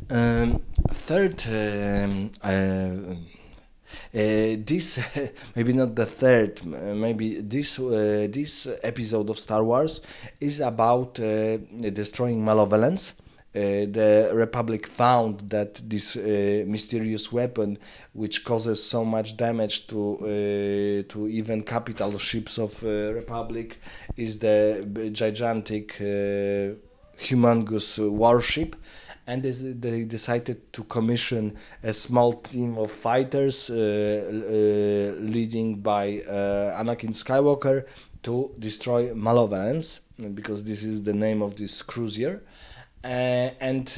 Third, this maybe not the third, maybe this episode of Star Wars is about destroying malevolence. The Republic found that this mysterious weapon, which causes so much damage to even capital ships of Republic, is the gigantic, humongous warship, and they decided to commission a small team of fighters, leading by Anakin Skywalker, to destroy Malevolence, because this is the name of this cruiser. And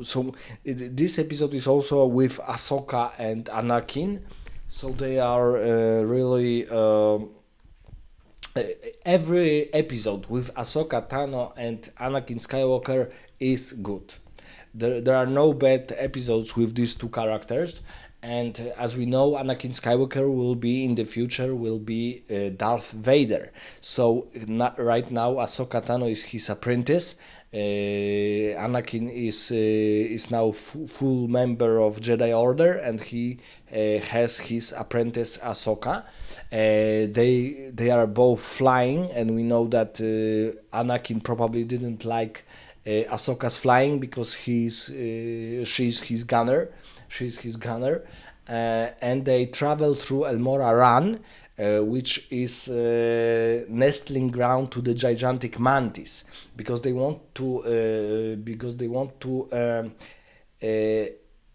so this episode is also with Ahsoka and Anakin, so they are really. Every episode with Ahsoka Tano and Anakin Skywalker is good. There are no bad episodes with these two characters, and as we know, Anakin Skywalker will be in the future will be Darth Vader. So right now, Ahsoka Tano is his apprentice. Anakin is now full member of Jedi Order, and he has his apprentice Ahsoka. They are both flying, and we know that Anakin probably didn't like Ahsoka's flying because she's his gunner. She's his gunner, and they travel through Elmora Run, which is nestling ground to the gigantic mantis, because they want to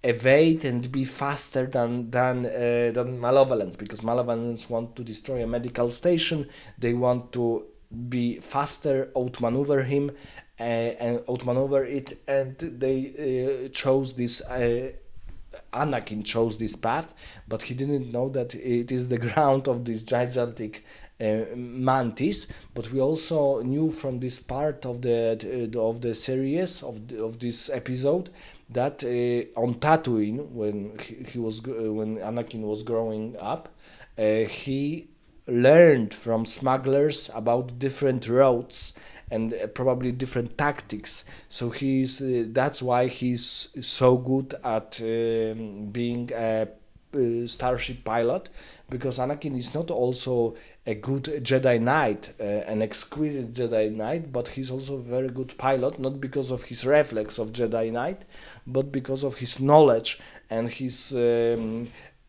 evade and be faster than Malevolence, because Malevolence want to destroy a medical station. They want to be faster, outmaneuver him, and outmaneuver it, and they chose this. Anakin chose this path, but he didn't know that it is the ground of this gigantic mantis. But we also knew from this part of the series of this episode that on Tatooine, when when Anakin was growing up, he learned from smugglers about different routes and probably different tactics. So that's why he's so good at being a starship pilot, because Anakin is not also a good Jedi Knight, an exquisite Jedi Knight, but he's also a very good pilot, not because of his reflex of Jedi Knight, but because of his knowledge and his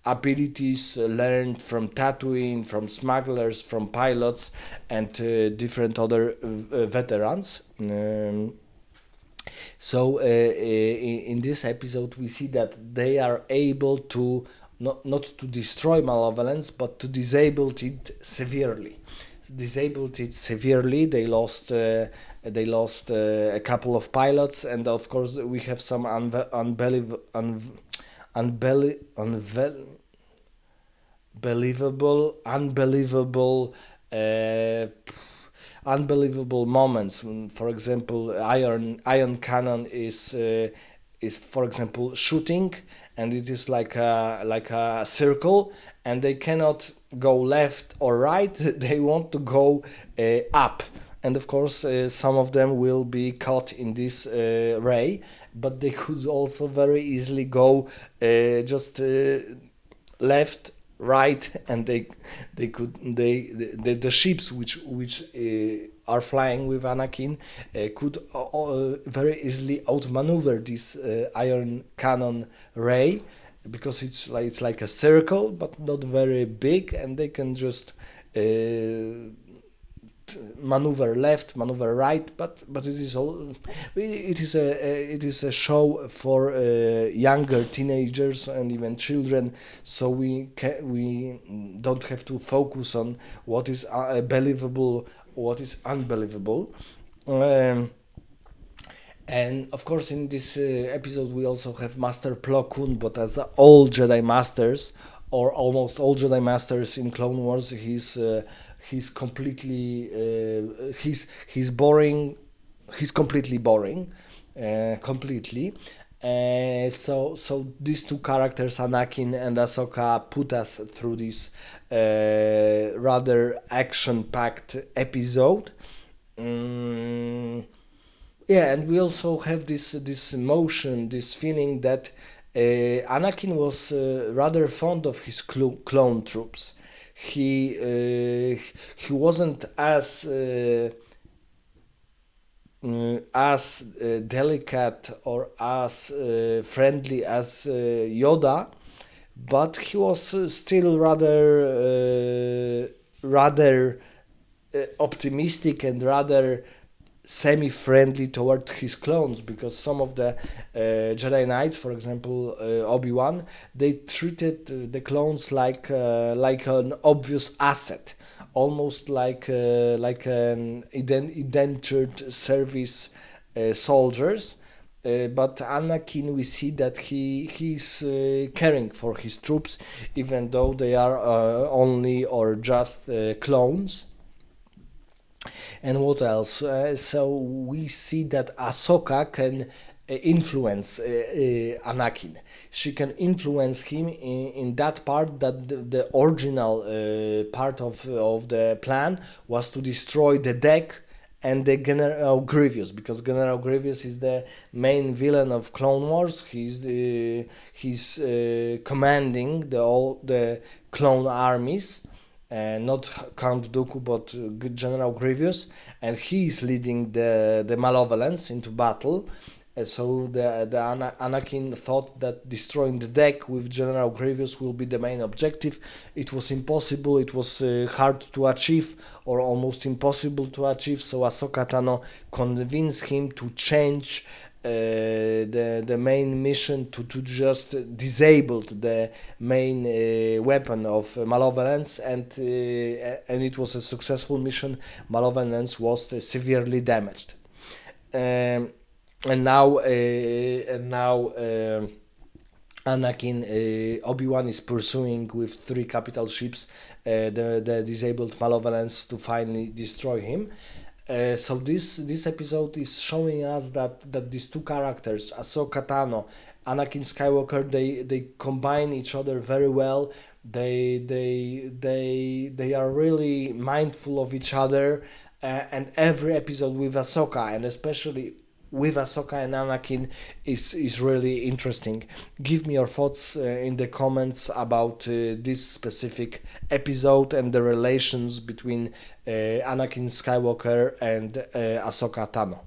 abilities learned from Tatooine, from smugglers, from pilots, and different other veterans. So in this episode, we see that they are able to not to destroy Malevolence, but to disable it severely. Disabled it severely. They lost a couple of pilots, and of course we have some unbelievable, uh, unbelievable moments. For example, iron cannon is for example shooting, and it is like a circle, and they cannot go left or right. They want to go up, and of course some of them will be caught in this ray, but they could also very easily go just left, right, and the ships which are flying with Anakin could very easily outmaneuver this iron cannon ray, because it's like a circle but not very big, and they can just maneuver left, maneuver right, but it is a show for younger teenagers and even children, so we don't have to focus on what is believable, what is unbelievable. Um, and of course, in this episode, we also have Master Plo Koon, but as all Jedi Masters, or almost all Jedi Masters in Clone Wars, he's completely he's boring. He's completely boring, completely. So these two characters, Anakin and Ahsoka, put us through this rather action-packed episode. Mm, Yeah, and we also have this emotion, this feeling that Anakin was rather fond of his clone troops. He wasn't as delicate or as friendly as Yoda, but he was still rather optimistic and rather semi-friendly toward his clones, because some of the Jedi Knights, for example Obi-Wan, they treated the clones like an obvious asset, almost like an indentured service soldiers. But Anakin, we see that he's caring for his troops, even though they are only or just clones. And what else? So we see that Ahsoka can influence Anakin. She can influence him in that part, that the original part of the plan was to destroy the deck and the General Grievous, because General Grievous is the main villain of Clone Wars. He's commanding all the clone armies, not Count Dooku, but General Grievous, and he is leading the Malevolence into battle. So the Anakin thought that destroying the deck with General Grievous will be the main objective. It was impossible. It was hard to achieve, or almost impossible to achieve. So Ahsoka Tano convinced him to change the main mission to just disable the main weapon of Malevolence, and it was a successful mission. Malevolence was severely damaged. Um, and now Anakin, Obi-Wan is pursuing with three capital ships the disabled Malevolence to finally destroy him. So this episode is showing us that these two characters, Ahsoka Tano, Anakin Skywalker, they combine each other very well. They are really mindful of each other, and every episode with Ahsoka, and especially with Ahsoka and Anakin, is really interesting. Give me your thoughts in the comments about this specific episode and the relations between Anakin Skywalker and Ahsoka Tano.